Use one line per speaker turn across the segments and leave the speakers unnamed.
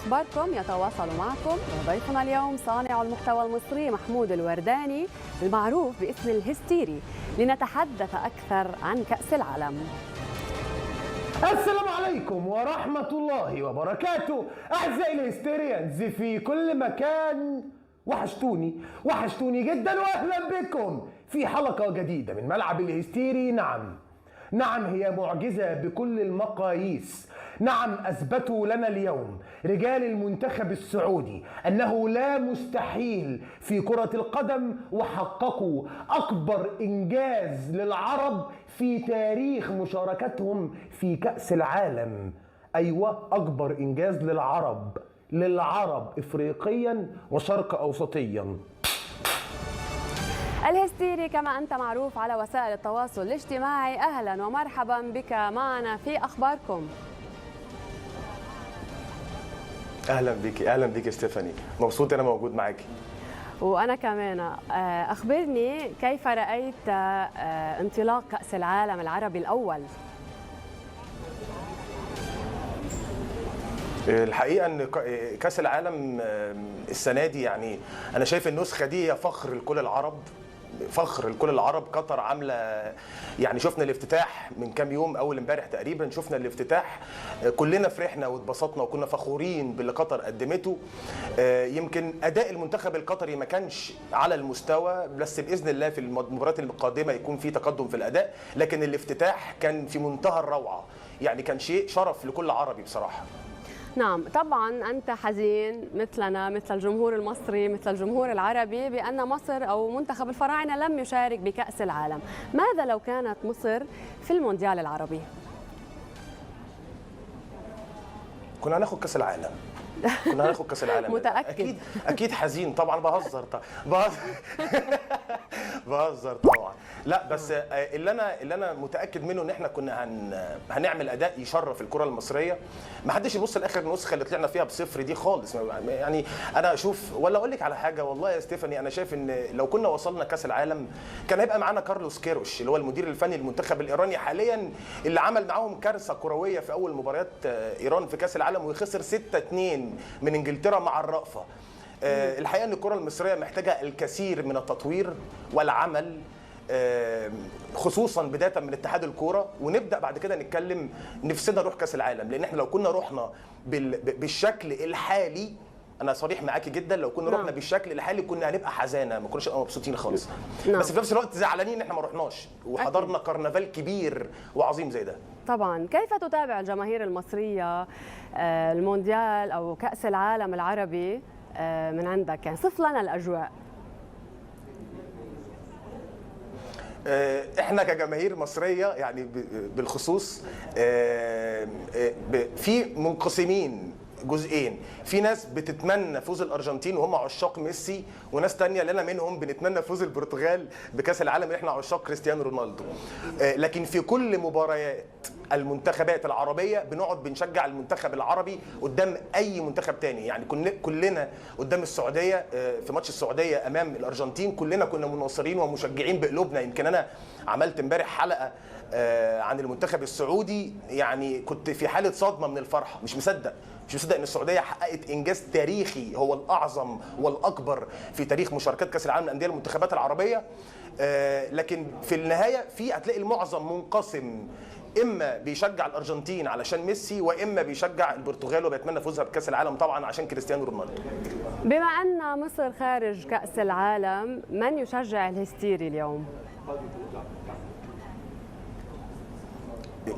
أخباركم يتواصل معكم وضيفنا اليوم صانع المحتوى المصري محمود الورداني المعروف باسم الهستيري لنتحدث أكثر عن كأس العالم.
السلام عليكم ورحمة الله وبركاته أعزائي الهستيريانز في كل مكان. وحشتوني جدا وأهلا بكم في حلقة جديدة من ملعب الهستيري. نعم هي معجزة بكل المقاييس. نعم أثبتوا لنا اليوم رجال المنتخب السعودي أنه لا مستحيل في كرة القدم، وحققوا أكبر إنجاز للعرب في تاريخ مشاركتهم في كأس العالم. أيوة، أكبر إنجاز للعرب إفريقيا وشرق أوسطيا.
الهستيري كما أنت معروف على وسائل التواصل الاجتماعي، أهلا ومرحبا بك معنا في أخباركم.
اهلا بيك ستيفاني، مبسوط انا موجود معاكي.
وأنا كمان. أخبرني كيف رأيت انطلاق كأس العالم العربي الأول؟
الحقيقه ان كاس العالم السنه دي، يعني انا شايف النسخه دي هي فخر لكل العرب. قطر عامله، يعني شفنا الافتتاح من كام يوم، اول امبارح تقريبا شفنا الافتتاح، كلنا فرحنا واتبسطنا وكنا فخورين باللي قطر قدمته. يمكن اداء المنتخب القطري ما كانش على المستوى، بس باذن الله في المباريات القادمه يكون في تقدم في الاداء، لكن الافتتاح كان في منتهى الروعه، يعني كان شيء شرف لكل عربي بصراحه.
نعم، طبعا أنت حزين مثلنا، مثل الجمهور المصري، مثل الجمهور العربي، بأن مصر أو منتخب الفراعنة لم يشارك بكأس العالم. ماذا لو كانت مصر في المونديال العربي؟
كنا هناخد كأس العالم.
متأكد؟
أكيد حزين طبعا. بهزر طبعا. لا بس اللي انا متاكد منه ان احنا كنا هنعمل اداء يشرف الكره المصريه. ما حدش يبص لاخر نسخه اللي طلعنا فيها بصفر دي خالص. يعني انا اشوف، ولا اقول لك على حاجه والله يا ستيفاني، انا شايف ان لو كنا وصلنا كاس العالم كان هيبقى معانا كارلوس كيروش اللي هو المدير الفني للمنتخب الايراني حاليا، اللي عمل معاهم كارثه كرويه في اول مباريات ايران في كاس العالم، وخسر 6-2 من انجلترا مع الرأفة. الحقيقه ان الكره المصريه محتاجه الكثير من التطوير والعمل، خصوصا بدايه من اتحاد الكوره، ونبدا بعد كده نتكلم نفسنا نروح كاس العالم. لان احنا لو كنا رحنا بالشكل الحالي، انا صريح معاكي جدا، لو كنا رحنا بالشكل الحالي كنا هنبقى حزانه، ما كناش مبسوطين خالص. بس في نفس الوقت زعلانين ان احنا ما رحناش وحضرنا كرنفال كبير وعظيم زي ده.
طبعا. كيف تتابع الجماهير المصريه المونديال او كأس العالم العربي من عندك؟ يعني صف لنا الاجواء.
احنا كجماهير مصريه يعني بالخصوص في منقسمين جزئين. في ناس بتتمنى فوز الارجنتين وهم عشاق ميسي، وناس تانية لنا منهم بنتمنى فوز البرتغال بكاس العالم، احنا عشاق كريستيانو رونالدو. لكن في كل مباريات المنتخبات العربيه بنقعد بنشجع المنتخب العربي قدام اي منتخب تاني. يعني كلنا قدام السعوديه، في ماتش السعوديه امام الارجنتين كلنا كنا مناصرين ومشجعين بقلوبنا. يمكن انا عملت امبارح حلقه عن المنتخب السعودي، يعني كنت في حاله صدمه من الفرحه، مش مصدق ان السعوديه حققت انجاز تاريخي هو الاعظم والاكبر في تاريخ مشاركات كاس العالم للانديه المنتخبات العربيه. لكن في النهايه هتلاقي المعظم منقسم، اما بيشجع الارجنتين علشان ميسي، واما بيشجع البرتغال وبيتمنى فوزها بكاس العالم طبعا عشان كريستيانو رونالدو.
بما ان مصر خارج كاس العالم، من يشجع الهستيري اليوم؟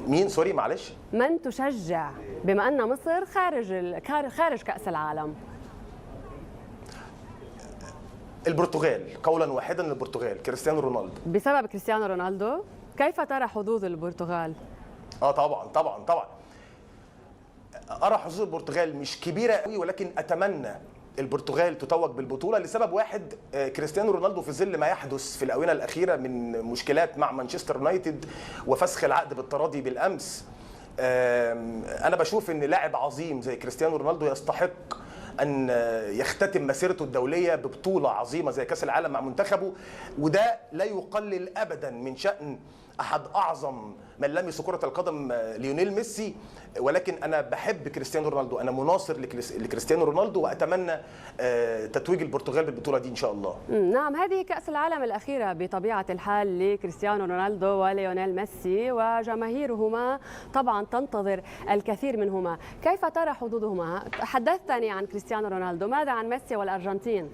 مين؟ سوري معلش.
من تشجع بما ان مصر خارج كاس العالم؟
البرتغال، قولا واحدا البرتغال، كريستيانو رونالدو.
بسبب كريستيانو رونالدو؟ كيف ترى حظوظ البرتغال؟
طبعا ارى حظوظ البرتغال مش كبيره قوي، ولكن اتمنى البرتغال تتوج بالبطوله لسبب واحد، كريستيانو رونالدو في ظل ما يحدث في الاونه الاخيره من مشكلات مع مانشستر يونايتد وفسخ العقد بالتراضي بالامس. انا بشوف ان لاعب عظيم زي كريستيانو رونالدو يستحق ان يختتم مسيرته الدوليه ببطوله عظيمه زي كاس العالم مع منتخبه، وده لا يقلل ابدا من شان احد اعظم من لمس كره القدم ليونيل ميسي، ولكن انا بحب كريستيانو رونالدو، انا مناصر لكريستيانو رونالدو، واتمنى تتويج البرتغال بالبطوله دي ان شاء الله.
نعم، هذه كأس العالم الأخيرة بطبيعة الحال لكريستيانو رونالدو وليونيل ميسي، وجماهيرهما طبعا تنتظر الكثير منهما. كيف ترى حظوظهما؟ حدثتني عن كريستيانو رونالدو، ماذا عن ميسي والأرجنتين؟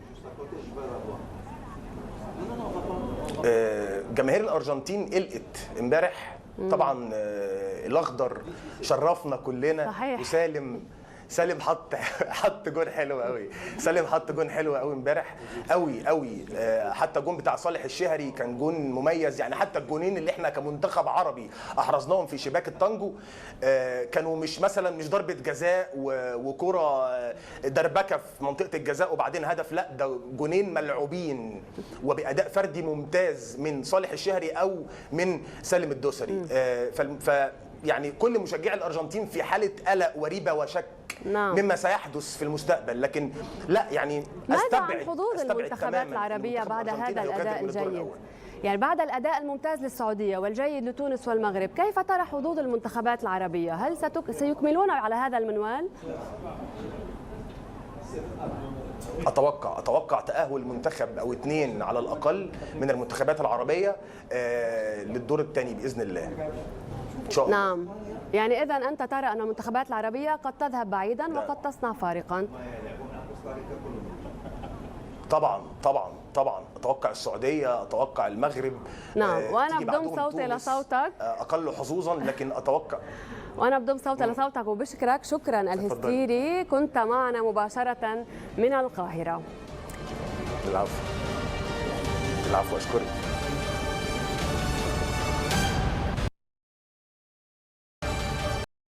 جماهير الارجنتين قلقت امبارح طبعا. الاخضر شرفنا كلنا.
صحيح.
سالم حط جون حلو قوي. سالم حط جون حلو قوي امبارح، قوي. حتى الجون بتاع صالح الشهري كان جون مميز. يعني حتى الجونين اللي احنا كمنتخب عربي احرزناهم في شباك التانجو كانوا مش ضربه جزاء وكره دربكه في منطقه الجزاء وبعدين هدف، لا ده جونين ملعوبين وباداء فردي ممتاز من صالح الشهري او من سالم الدوسري. يعني كل مشجعي الارجنتين في حاله قلق وريبه وشك مما سيحدث في المستقبل، لكن لا يعني
ماذا عن حظوظ المنتخبات العربية بعد هذا الاداء الجيد؟ يعني بعد الاداء الممتاز للسعوديه والجيد لتونس والمغرب، كيف ترى حظوظ المنتخبات العربيه؟ هل سيكملون على هذا المنوال؟
اتوقع تاهل منتخب او 2 على الاقل من المنتخبات العربيه للدور الثاني باذن الله ان شاء الله.
نعم، يعني اذا انت ترى ان المنتخبات العربيه قد تذهب بعيدا وقد تصنع فارقا.
طبعا اتوقع السعوديه، اتوقع المغرب.
نعم، وانا بضم صوتي لصوتك،
اقل حظوظا لكن اتوقع.
وانا بضم صوتي لصوتك وبشكرك شكرا الهستيري، كنت معنا مباشره من القاهره.
العفو اشكرك.